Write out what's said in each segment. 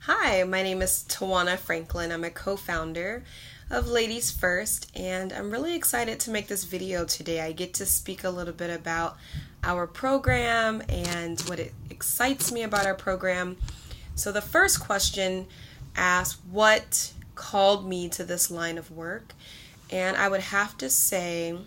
Hi, my name is Tawana Franklin. I'm a co-founder of Ladies First, and I'm really excited to make this video today. I get to speak a little bit about our program and what it excites me about our program. So the first question asks, what called me to this line of work? And I would have to say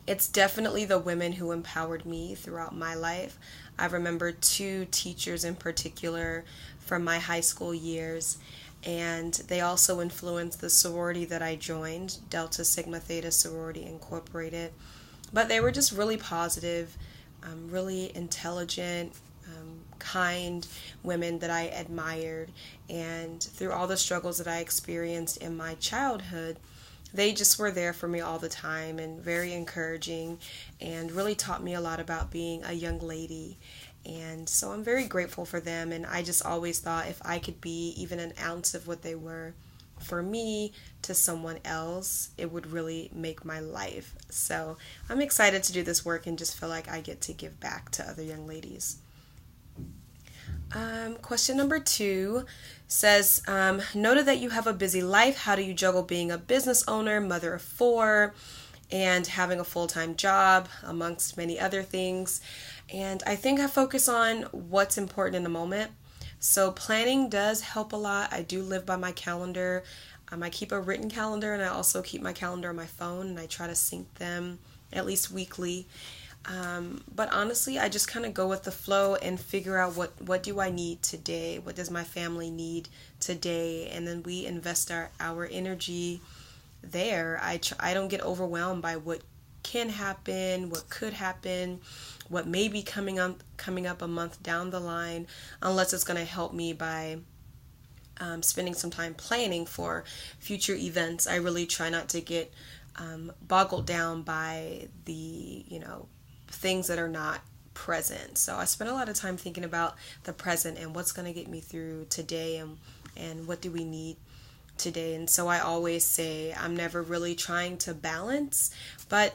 it's definitely the women who empowered me throughout my life. I remember two teachers in particular from my high school years, and they also influenced the sorority that I joined, Delta Sigma Theta Sorority Incorporated. But they were just really positive, really intelligent, kind women that I admired. And through all the struggles that I experienced in my childhood, they just were there for me all the time and very encouraging and really taught me a lot about being a young lady. And so I'm very grateful for them, and I just always thought if I could be even an ounce of what they were for me to someone else, it would really make my life. So I'm excited to do this work and just feel like I get to give back to other young ladies. Question number 2 says, noted that you have a busy life. How do you juggle being a business owner, mother of 4, and having a full-time job, amongst many other things? And I think I focus on what's important in the moment. So planning does help a lot. I do live by my calendar. I keep a written calendar, and I also keep my calendar on my phone, and I try to sync them at least weekly. But honestly, I just kind of go with the flow and figure out what do I need today? What does my family need today? And then we invest our energy there. I don't get overwhelmed by what can happen, what could happen, what may be coming up a month down the line, unless it's going to help me by spending some time planning for future events. I really try not to get boggled down by the things that are not present. So I spend a lot of time thinking about the present and what's going to get me through today, and what do we need today. And so I always say I'm never really trying to balance, but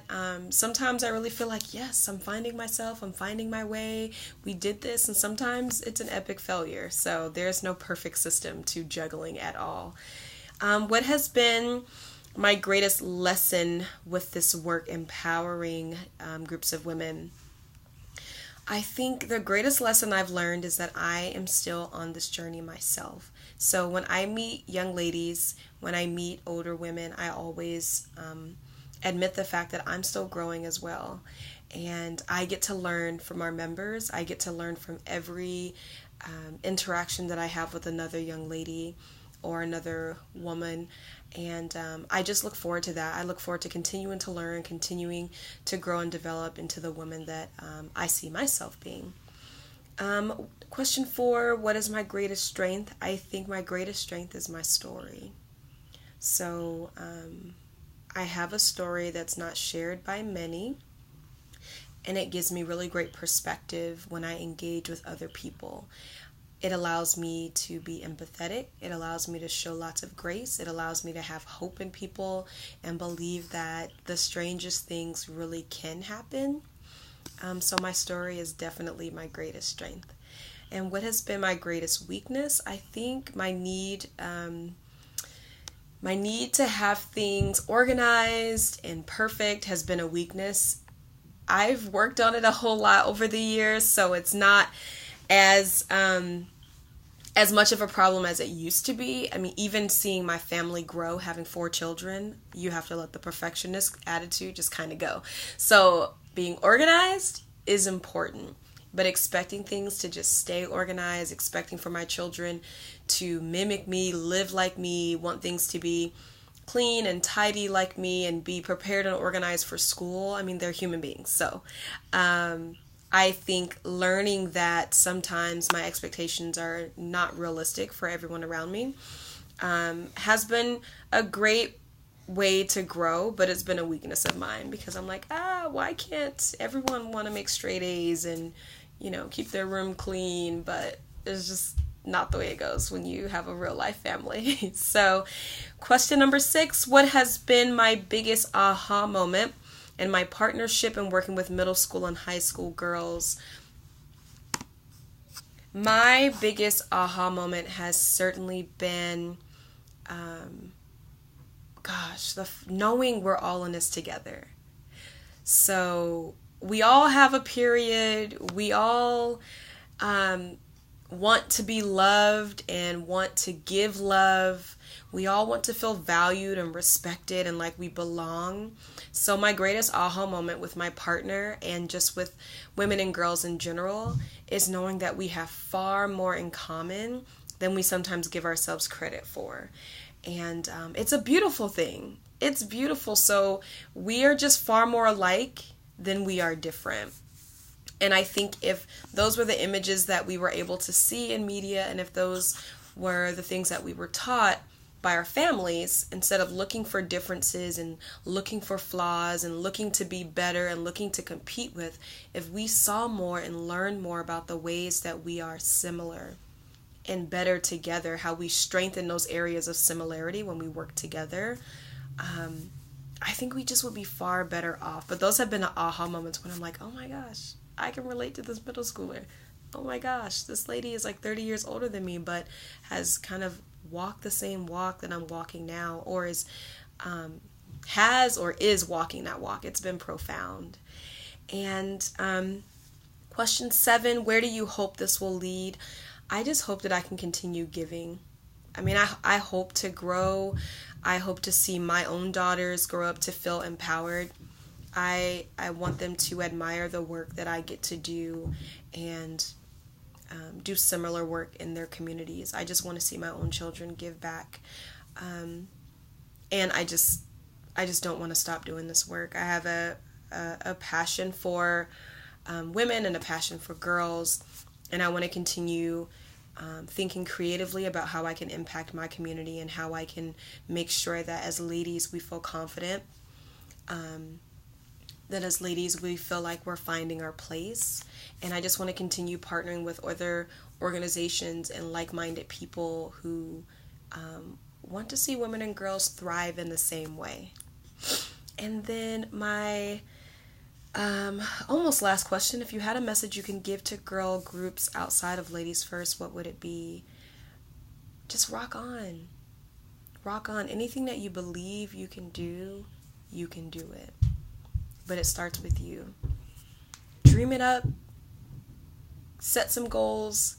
sometimes I really feel like, yes, I'm finding myself, I'm finding my way, we did this, and sometimes it's an epic failure. So there's no perfect system to juggling at all. What has been my greatest lesson with this work empowering groups of women? I think the greatest lesson I've learned is that I am still on this journey myself. So when I meet young ladies, when I meet older women, I always admit the fact that I'm still growing as well. And I get to learn from our members. I get to learn from every interaction that I have with another young lady or another woman. And I just look forward to that. I look forward to continuing to learn, continuing to grow and develop into the woman that I see myself being. Question 4, what is my greatest strength? I think my greatest strength is my story. So I have a story that's not shared by many, and it gives me really great perspective when I engage with other people. It allows me to be empathetic. It allows me to show lots of grace. It allows me to have hope in people and believe that the strangest things really can happen. So my story is definitely my greatest strength. And what has been my greatest weakness? I think my need to have things organized and perfect has been a weakness. I've worked on it a whole lot over the years, so it's not as much of a problem as it used to be. I mean, even seeing my family grow, having 4 children, you have to let the perfectionist attitude just kind of go. So being organized is important, but expecting things to just stay organized, expecting for my children to mimic me, live like me, want things to be clean and tidy like me, and be prepared and organized for school. I mean, they're human beings. So I think learning that sometimes my expectations are not realistic for everyone around me has been a great way to grow, but it's been a weakness of mine because I'm like, why can't everyone want to make straight A's and, keep their room clean? But it's just not the way it goes when you have a real life family. So question number 6, what has been my biggest aha moment in my partnership and working with middle school and high school girls? My biggest aha moment has certainly been, knowing we're all in this together. So we all have a period. We all want to be loved and want to give love. We all want to feel valued and respected and like we belong. So my greatest aha moment with my partner and just with women and girls in general is knowing that we have far more in common than we sometimes give ourselves credit for. And it's a beautiful thing. It's beautiful. So we are just far more alike than we are different. And I think if those were the images that we were able to see in media, and if those were the things that we were taught by our families, instead of looking for differences and looking for flaws and looking to be better and looking to compete with, if we saw more and learned more about the ways that we are similar and better together, how we strengthen those areas of similarity when we work together, I think we just would be far better off. But those have been the aha moments when I'm like, oh my gosh, I can relate to this middle schooler. Oh my gosh, this lady is like 30 years older than me, but has kind of walked the same walk that I'm walking now, or is walking that walk. It's been profound. And question 7, where do you hope this will lead? I just hope that I can continue giving. I mean, I hope to grow. I hope to see my own daughters grow up to feel empowered. I want them to admire the work that I get to do and do similar work in their communities. I just want to see my own children give back. And I just don't want to stop doing this work. I have a passion for women and a passion for girls, and I want to continue thinking creatively about how I can impact my community and how I can make sure that as ladies we feel confident, that as ladies we feel like we're finding our place. And I just want to continue partnering with other organizations and like-minded people who want to see women and girls thrive in the same way. And then my almost last question, if you had a message you can give to girl groups outside of Ladies First, what would it be? Just rock on. Rock on. Anything that you believe you can do it. But it starts with you. Dream it up. Set some goals.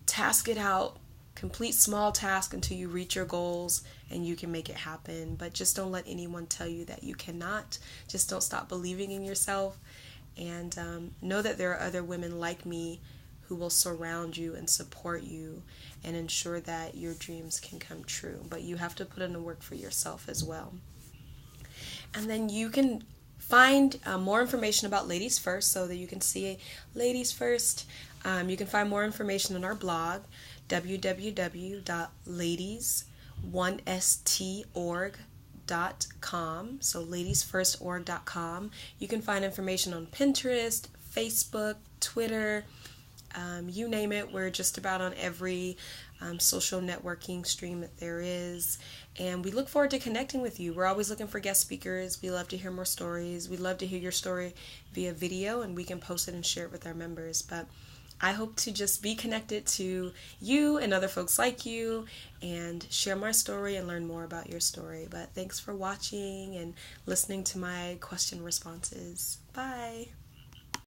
Task it out. Complete small tasks until you reach your goals and you can make it happen. But just don't let anyone tell you that you cannot. Just don't stop believing in yourself. And know that there are other women like me who will surround you and support you and ensure that your dreams can come true. But you have to put in the work for yourself as well. And then you can find more information about Ladies First so that you can see Ladies First. You can find more information on our blog, www.ladies1st.org.com. So ladiesfirstorg.com. You can find information on Pinterest, Facebook, Twitter, you name it. We're just about on every social networking stream that there is. And we look forward to connecting with you. We're always looking for guest speakers. We love to hear more stories. We'd love to hear your story via video, and we can post it and share it with our members. But I hope to just be connected to you and other folks like you and share my story and learn more about your story. But thanks for watching and listening to my question responses. Bye.